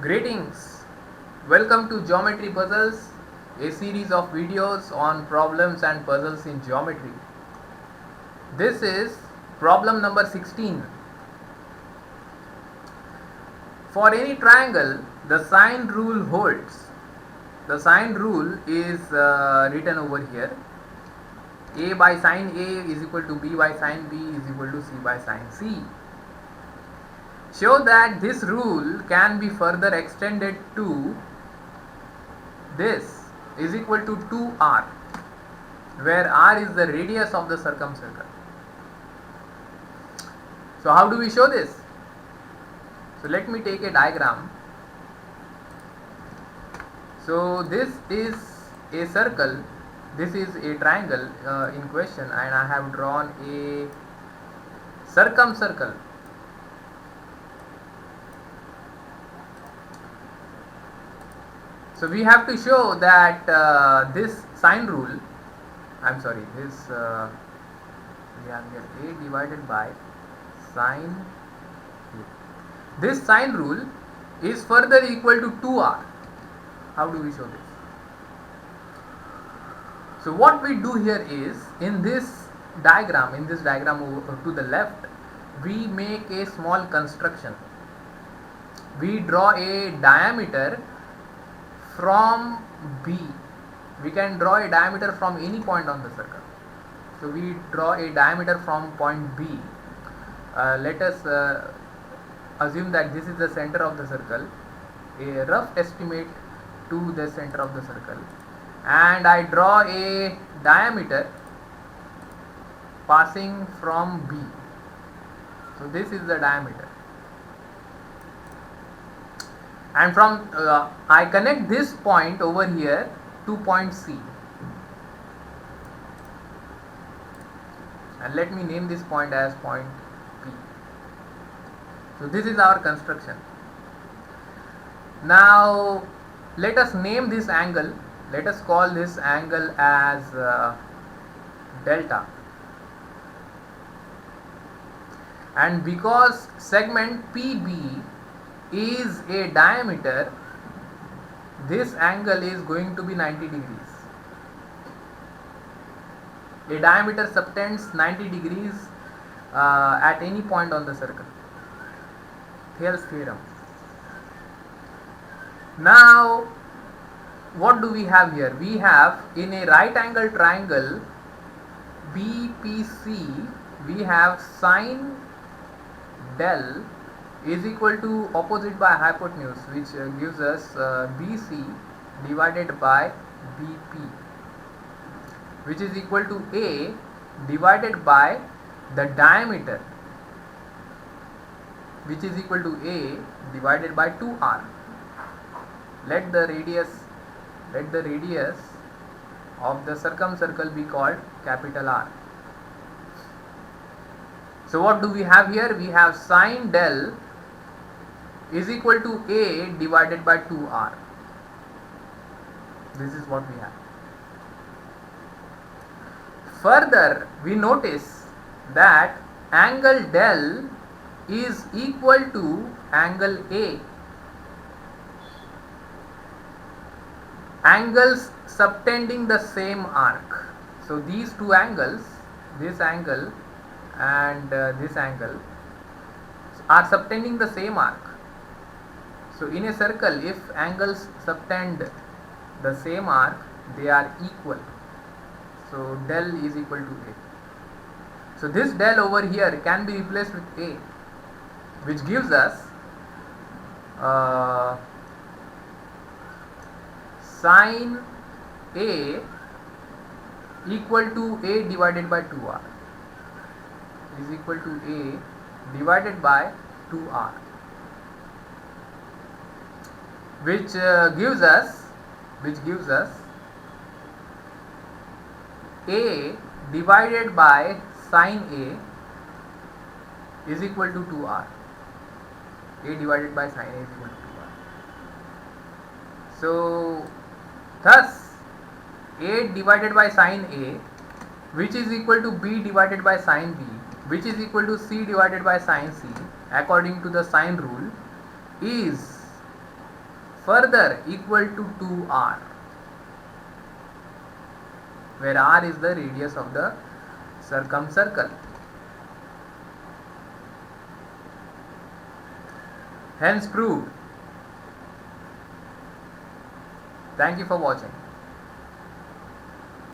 Greetings. Welcome to Geometry Puzzles, a series of videos on problems and puzzles in geometry. This is problem number 16. For any triangle, the sine rule holds. The sine rule is written over here. A by sine A is equal to B by sine B is equal to C by sine C. Show that this rule can be further extended to this is equal to 2r, where r is the radius of the circumcircle. So how do we show this? So let me take a diagram. So this is a circle, this is a triangle in question, and I have drawn a circumcircle. So we have to show that this sine rule, this we have here a divided by sine a. This sine rule is further equal to 2r. How do we show this? So what we do here is, in this diagram to the left, we make a small construction. We draw a diameter from B. We can draw a diameter from any point on the circle. So we draw a diameter from point B. Let us assume that this is the center of the circle, a rough estimate to the center of the circle, and I draw a diameter passing from B. So this is the diameter, and from I connect this point over here to point C, and let me name this point as point P. So this is our construction. Now let us name this angle. Let us call this angle as delta, and because segment PB is a diameter, this angle is going to be 90 degrees. A diameter subtends 90 degrees at any point on the circle. Thayer's theorem. Now what do we have here? We have, in a right angle triangle BPC, we have sine del is equal to opposite by hypotenuse, which gives us BC divided by BP, which is equal to A divided by the diameter, which is equal to A divided by 2r. Let the radius of the circumcircle be called capital R. So what do we have here? We have sine del is equal to A divided by 2r. This is what we have. Further, we notice that angle del is equal to angle A. Angles subtending the same arc. So these two angles, this angle and this angle, are subtending the same arc. So in a circle, if angles subtend the same arc, they are equal. So del is equal to A. So this del over here can be replaced with A, which gives us sine A equal to A divided by 2r is equal to A divided by 2r, which gives us A divided by sine A is equal to 2r. A divided by sine A is equal to 2r. So thus A divided by sine A, which is equal to B divided by sine B, which is equal to C divided by sine C, according to the sine rule, is further equal to 2r, where r is the radius of the circumcircle. Hence proved. Thank you for watching.